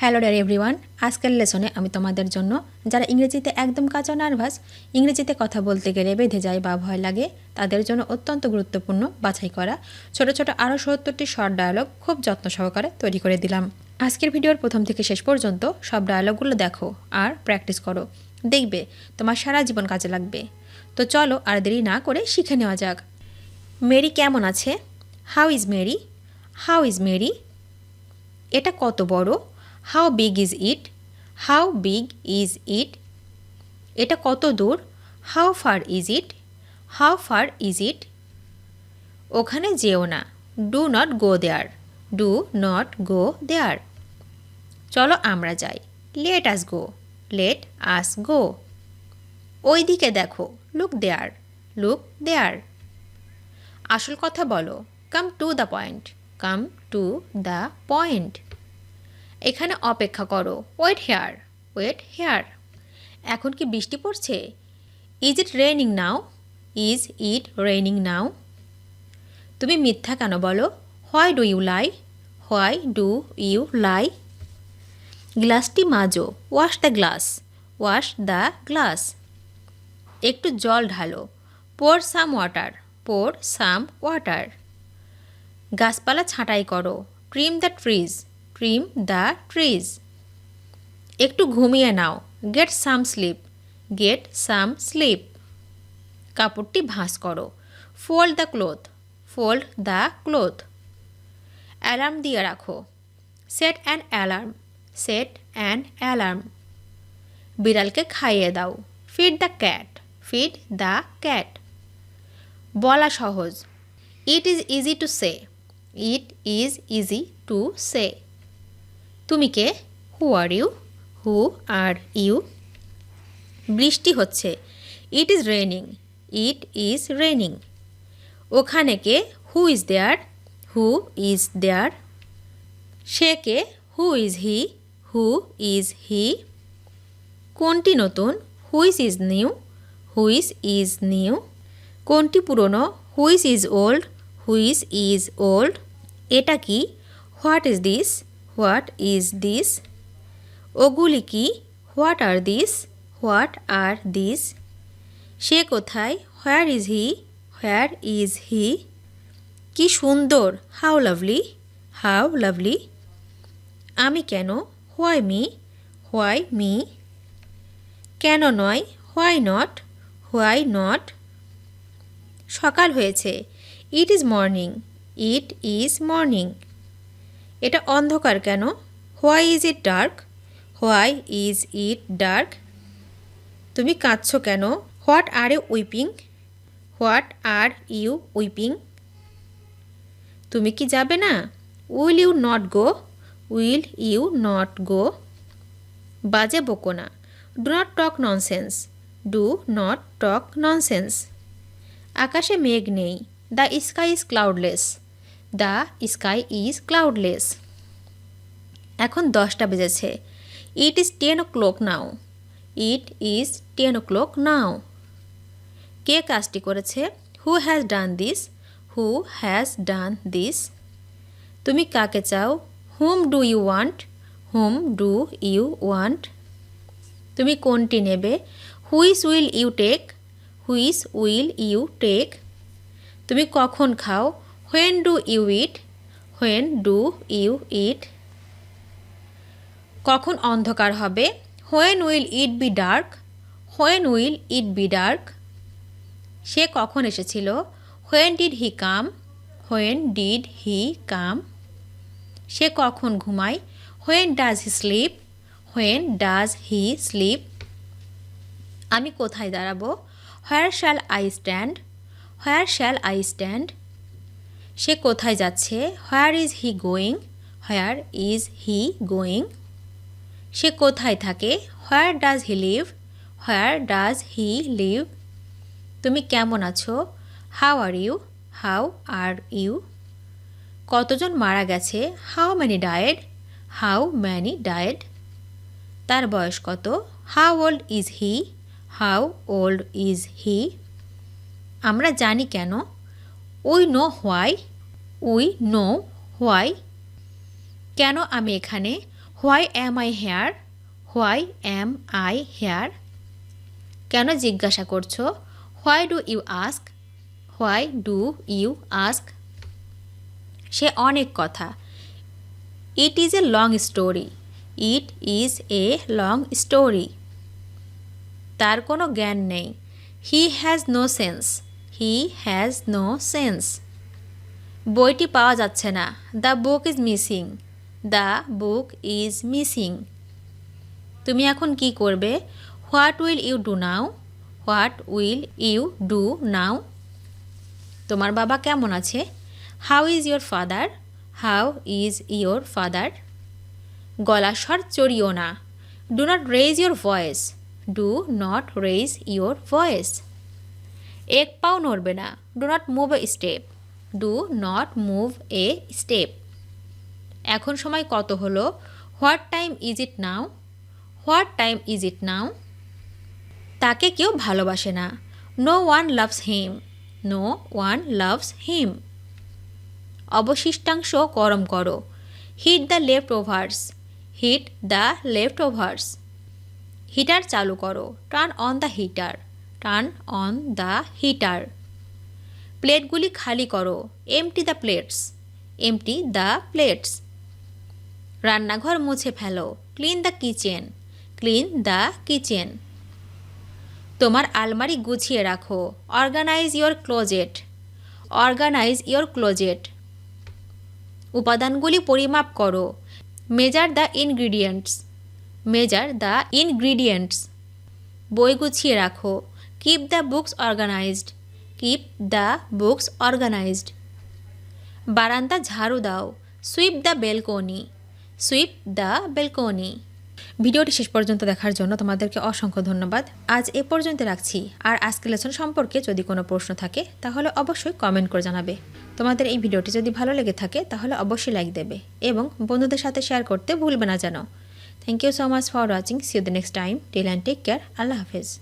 Hello dear everyone, আজকের লেসনে আমি তোমাদের জন্য যারা ইংরেজিতে একদম কাঁচা নার্ভাস, ইংরেজিতে কথা বলতে গেলে বেঁধে যায় বা ভয় লাগে, তাদের জন্য অত্যন্ত গুরুত্বপূর্ণ বাছাই করা ছোট ছোট আরও ৭০টি শর্ট ডায়ালগ খুব যত্ন সহকারে তৈরি করে দিলাম। আজকের ভিডিওর প্রথম থেকে শেষ পর্যন্ত সব ডায়ালগগুলো দেখো আর প্র্যাকটিস করো, দেখবে তোমার সারা জীবন কাজে লাগবে। তো চলো আর দেরি না করে শিখে নেওয়া যাক। মেরি কেমন আছে? How is Mary? How is Mary? এটা কত বড়? How big is it? How big is it? এটা কত দূর? How far is it? How far is it? ওখানে যেও না। Do not go there. Do not go there. চলো আমরা যাই। Let us go. Let us go. ওই দিকে দেখো। Look there. Look there. আসল কথা বলো। Come to the point. Come to the point. এখানে অপেক্ষা করো। Wait here. Wait here. এখন কি বৃষ্টি পড়ছে? Is it raining now? Is it raining now? তুমি মিথ্যা কেন বলো? Why do you lie? Why do you lie? গ্লাসটি মাজো। Wash the glass. Wash the glass. একটু জল ঢালো। Pour some water. Pour some water. গাছপালা ছাঁটাই করো। Trim the trees. Trim the trees. একটু ঘুমিয়ে নাও। Get some sleep. Get some sleep. কাপড়টি ভাঁজ করো। Fold the cloth. Fold the cloth. Alarm দিয়ে রাখো। Set an alarm. Set an alarm. বিড়ালকে খাইয়ে দাও। Feed the cat. Feed the cat. বলা সহজ। It is easy to say. It is easy to say. তুমি কে? হু are you? Who R you? বৃষ্টি হচ্ছে। It is raining. It is raining. ওখানে কে? Who is there? Who is there? সে কে? Who is he? Who is he? কোনটি নতুন? Which is new? Which is new? কোনটি পুরনো? Which is old? Which is old? এটা কি? What is this? What is this? ওগুলি কি? What are this? What are this? সে কোথায়? Where is he? Where is he? কি সুন্দর! How lovely! How lovely! আমি কেন? Why me? Why me? কেন নয়? Why not? Why not? সকাল হয়েছে। It is morning. It is morning. এটা অন্ধকার কেন? Why is it dark? Why is it dark? তুমি কাঁদছো কেন? What are you weeping? What are you weeping? তুমি কি যাবে না? Will you not go? Will you not go? বাজে বকো না। Do not talk nonsense. Do not talk nonsense. আকাশে মেঘ নেই। The sky is cloudless. The sky is cloudless. এখন 10টা বেজেছে। It is 10 o'clock now. It is 10 o'clock নাও। কে কাজটি করেছে? Who has done this? Who has done this? তুমি কাকে চাও? Whom do you want? Whom do you want? তুমি কোনটি নেবে? Which will you take? Which will you take? তুমি কখন খাও? When do you eat? When do you eat? কখন অন্ধকার হবে? When will it be dark? When will it be dark? সে কখন এসেছিল? When did he come? When did he come? সে কখন ঘুমায়? When does he sleep? When does he sleep? আমি কোথায় দাঁড়াবো? Where shall I stand? Where shall I stand? সে কোথায় যাচ্ছে? Where is he going? Where is he going? সে কোথায় থাকে? Where does he live? Where does he live? তুমি কেমন আছো? How are you? How are you? কতজন মারা গেছে? How many died? How many died? তার বয়স কত? How old is he? How old is he? আমরা জানি কেন? We know why? We know why? কেন আমি এখানে? Why am I here? Why am I here? কেন জিজ্ঞাসা করছো? Why do you ask? Why do you ask? সে অনেক কথা। It is a long story. It is a long story. তার কোনো জ্ঞান নেই। He has no sense. He has no sense. বইটি পাওয়া যাচ্ছে না। The book is missing. The book is missing. তুমি এখন কি করবে? What will you do now? What will you do now? তোমার বাবা কেমন আছে? How is your father? How is your father? গলার স্বর চড়িও না। Do not raise your voice. Do not raise your voice. এক পাও নড়বে না। Do not move a step. Do not move a step. এখন সময় কত হলো? What time is it now? What time is it now? তাকে কেউ ভালোবাসে না। No one loves him. No one loves him. অবশিষ্টাংশ গরম করো। Heat the leftovers. Heat the leftovers. Heater চালু করো। Turn on the heater. Turn on the heater. প্লেটগুলি খালি করো। Empty the plates. Empty the plates. রান্নাঘর মুছে ফেলো। Clean the kitchen. Clean the kitchen. তোমার আলমারি গুছিয়ে রাখো। Organise your closet. Organise your closet. উপাদানগুলি পরিমাপ করো। Measure the ingredients. Measure the ingredients. বই গুছিয়ে রাখো। Keep the books organised. Keep the books organised. বারান্দা ঝাড়ু দাও। Sweep the balcony. Sweep the balcony. ভিডিওটি শেষ পর্যন্ত দেখার জন্য তোমাদেরকে অসংখ্য ধন্যবাদ। আজ এ পর্যন্ত রাখছি। আর আজকের লেসন সম্পর্কে যদি কোনো প্রশ্ন থাকে তাহলে অবশ্যই কমেন্ট করে জানাবে। তোমাদের এই ভিডিওটি যদি ভালো লেগে থাকে তাহলে অবশ্যই লাইক দেবে এবং বন্ধুদের সাথে শেয়ার করতে ভুলবে না যেন। Thank you so much for watching. See you the next time. Till and take care. আল্লাহ হাফেজ।